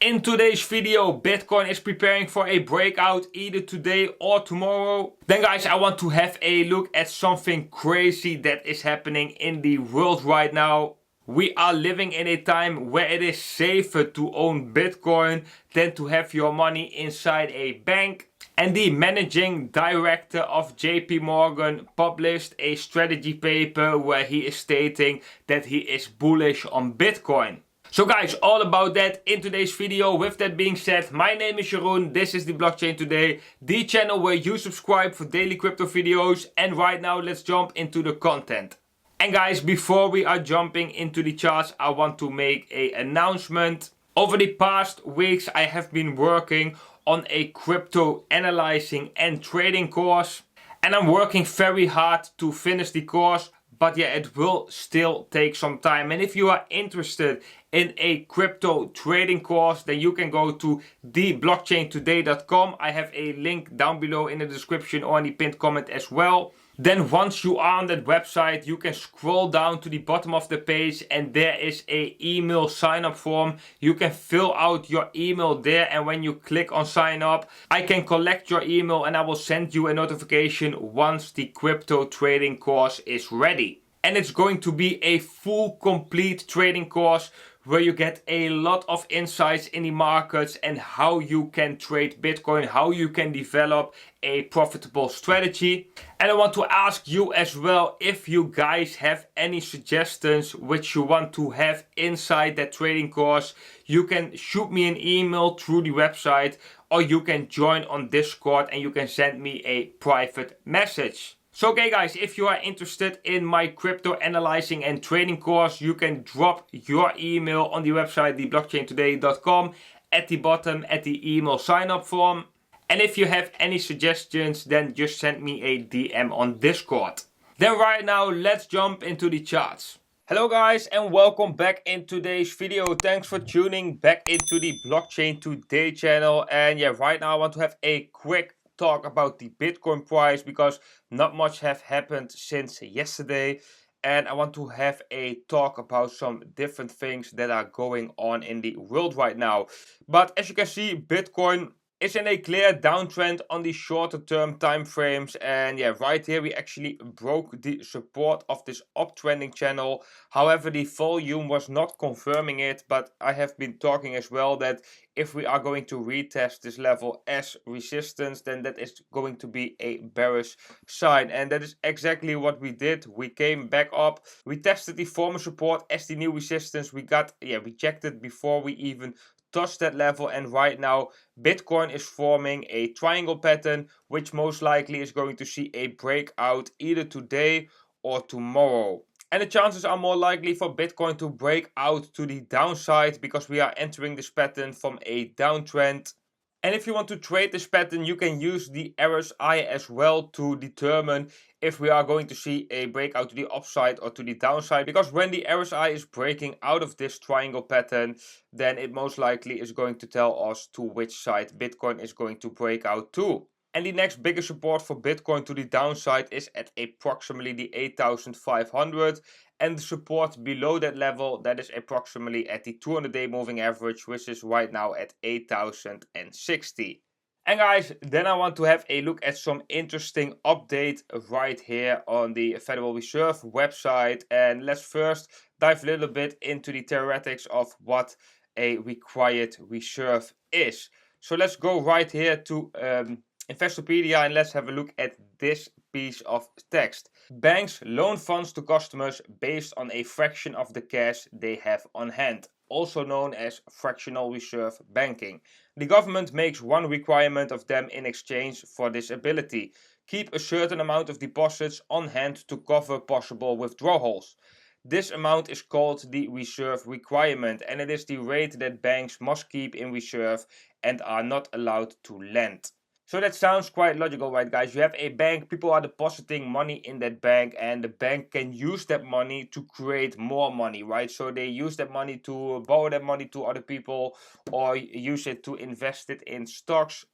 In today's video, Bitcoin is preparing for a breakout either today or tomorrow. Then guys, I want to have a look at something crazy that is happening in the world right now. We are living in a time where it is safer to own Bitcoin than to have your money inside a bank. And the managing director of JP Morgan published a strategy paper where he is stating that he is bullish on Bitcoin. So guys, all about that in today's video. With that being said, my name is Jeroen, this is the Blockchain Today, the channel where you subscribe for daily crypto videos, and right now let's jump into the content. And guys, before we are jumping into the charts, I want to make an announcement. Over the past weeks, I have been working on a crypto analyzing and trading course, and I'm working very hard to finish the course. But yeah, it will still take some time. And if you are interested in a crypto trading course, then you can go to theblockchaintoday.com. I have a link down below in the description or in the pinned comment as well. Then once you are on that website, you can scroll down to the bottom of the page and there is a email sign up form. You can fill out your email there, and when you click on sign up, I can collect your email and I will send you a notification once the crypto trading course is ready. And it's going to be a full complete trading course where you get a lot of insights in the markets and how you can trade Bitcoin, how you can develop a profitable strategy. And I want to ask you as well, if you guys have any suggestions which you want to have inside that trading course, you can shoot me an email through the website, or you can join on Discord and you can send me a private message. So okay guys, if you are interested in my crypto analyzing and trading course, you can drop your email on the website theblockchaintoday.com at the bottom at the email sign up form. And if you have any suggestions, then just send me a DM on Discord. Then right now, let's jump into the charts. Hello guys, and welcome back in today's video. Thanks for tuning back into the Blockchain Today channel. And yeah, right now I want to have a quick talk about the Bitcoin price because not much have happened since yesterday, and I want to have a talk about some different things that are going on in the world right now. But as you can see, Bitcoin is in a clear downtrend on the shorter term time frames, and yeah, right here we actually broke the support of this uptrending channel. However, the volume was not confirming it, but I have been talking as well that if we are going to retest this level as resistance, then that is going to be a bearish sign, and that is exactly what we did. We came back up, we tested the former support as the new resistance, we got rejected before we even touch that level, and right now Bitcoin is forming a triangle pattern which most likely is going to see a breakout either today or tomorrow. And the chances are more likely for Bitcoin to break out to the downside because we are entering this pattern from a downtrend. And if you want to trade this pattern, you can use the RSI as well to determine if we are going to see a breakout to the upside or to the downside. Because when the RSI is breaking out of this triangle pattern, then it most likely is going to tell us to which side Bitcoin is going to break out to. And the next biggest support for Bitcoin to the downside is at approximately the 8,500. And the support below that level, that is approximately at the 200-day moving average, which is right now at 8,060. And guys, then I want to have a look at some interesting update right here on the Federal Reserve website. And let's first dive a little bit into the theoretics of what a required reserve is. So let's go right here to Investopedia and let's have a look at this piece of text. Banks loan funds to customers based on a fraction of the cash they have on hand, also known as fractional reserve banking. The government makes one requirement of them in exchange for this ability: keep a certain amount of deposits on hand to cover possible withdrawals. This amount is called the reserve requirement, and it is the rate that banks must keep in reserve and are not allowed to lend. So that sounds quite logical, right guys? You have a bank, people are depositing money in that bank, and the bank can use that money to create more money, right? So they use that money to borrow that money to other people or use it to invest it in stocks.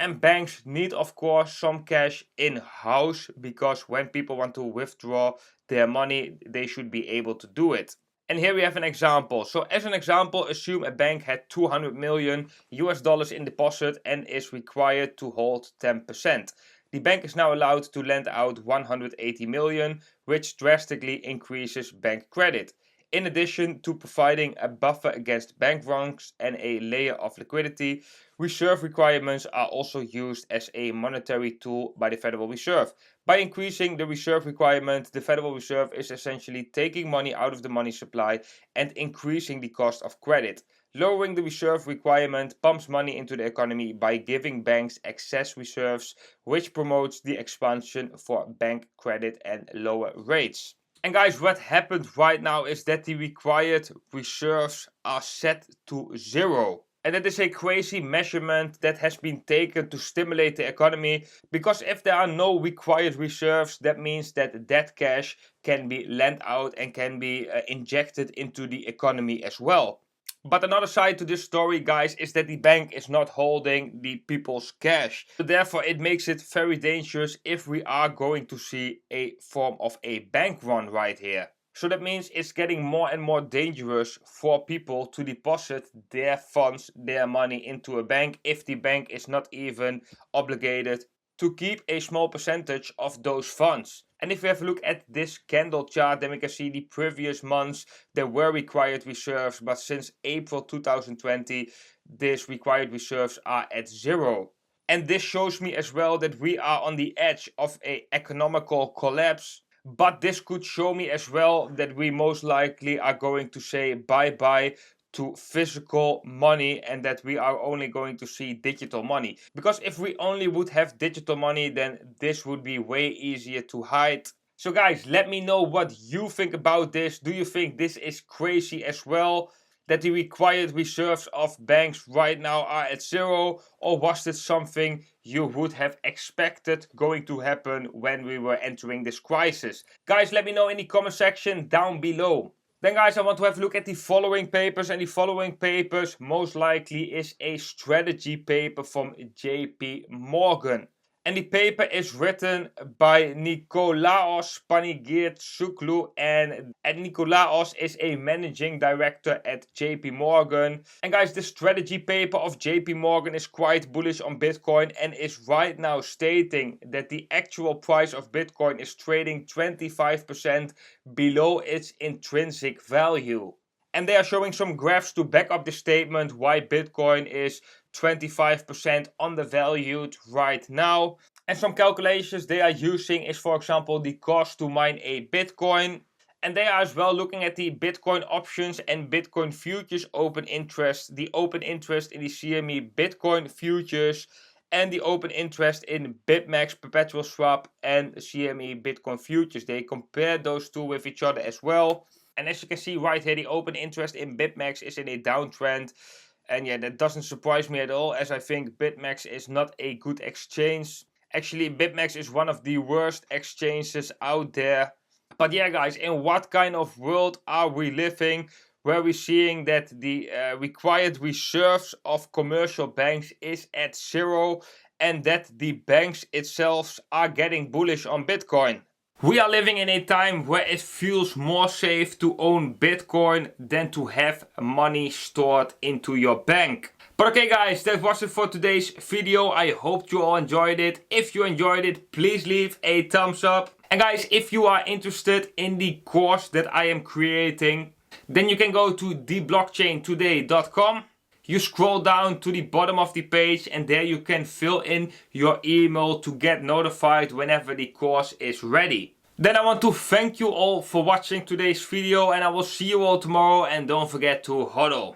And banks need, of course, some cash in-house because when people want to withdraw their money, they should be able to do it. And here we have an example. So as an example, assume a bank had 200 million US dollars in deposit and is required to hold 10%. The bank is now allowed to lend out 180 million, which drastically increases bank credit. In addition to providing a buffer against bank runs and a layer of liquidity, reserve requirements are also used as a monetary tool by the Federal Reserve. By increasing the reserve requirement, the Federal Reserve is essentially taking money out of the money supply and increasing the cost of credit. Lowering the reserve requirement pumps money into the economy by giving banks excess reserves, which promotes the expansion for bank credit and lower rates. And guys, what happened right now is that the required reserves are set to 0. And that is a crazy measurement that has been taken to stimulate the economy, because if there are no required reserves, that means that that cash can be lent out and can be injected into the economy as well. But another side to this story, guys, is that the bank is not holding the people's cash. So therefore, it makes it very dangerous if we are going to see a form of a bank run right here. So that means it's getting more and more dangerous for people to deposit their funds, their money into a bank if the bank is not even obligated to keep a small percentage of those funds. And if we have a look at this candle chart, then we can see the previous months there were required reserves, but since April 2020 these required reserves are at 0. And this shows me as well that we are on the edge of an economical collapse. But this could show me as well that we most likely are going to say bye-bye to physical money and that we are only going to see digital money. Because if we only would have digital money, then this would be way easier to hide. So guys, let me know what you think about this. Do you think this is crazy as well, that the required reserves of banks right now are at 0? Or was this something you would have expected going to happen when we were entering this crisis? Guys, let me know in the comment section down below. Then guys, I want to have a look at the following papers, and the following papers most likely is a strategy paper from JP Morgan. And the paper is written by Nikolaos Panagiotsouglou, and Nikolaos is a managing director at JP Morgan. And guys, the strategy paper of JP Morgan is quite bullish on Bitcoin and is right now stating that the actual price of Bitcoin is trading 25% below its intrinsic value. And they are showing some graphs to back up the statement why Bitcoin is 25% undervalued right now. And some calculations they are using is, for example, the cost to mine a Bitcoin. And they are as well looking at the Bitcoin options and Bitcoin futures open interest, the open interest in the CME Bitcoin futures, and the open interest in BitMEX perpetual swap and CME Bitcoin futures. They compare those two with each other as well. And as you can see right here, the open interest in BitMEX is in a downtrend. And yeah, that doesn't surprise me at all, as I think BitMEX is not a good exchange. Actually, BitMEX is one of the worst exchanges out there. But yeah, guys, in what kind of world are we living where we're seeing that the required reserves of commercial banks is at 0 and that the banks itself are getting bullish on Bitcoin? We are living in a time where it feels more safe to own Bitcoin than to have money stored into your bank. But okay guys, that was it for today's video. I hope you all enjoyed it. If you enjoyed it, please leave a thumbs up. And guys, if you are interested in the course that I am creating, then you can go to theblockchaintoday.com. You scroll down to the bottom of the page and there you can fill in your email to get notified whenever the course is ready. Then I want to thank you all for watching today's video, and I will see you all tomorrow, and don't forget to HODL.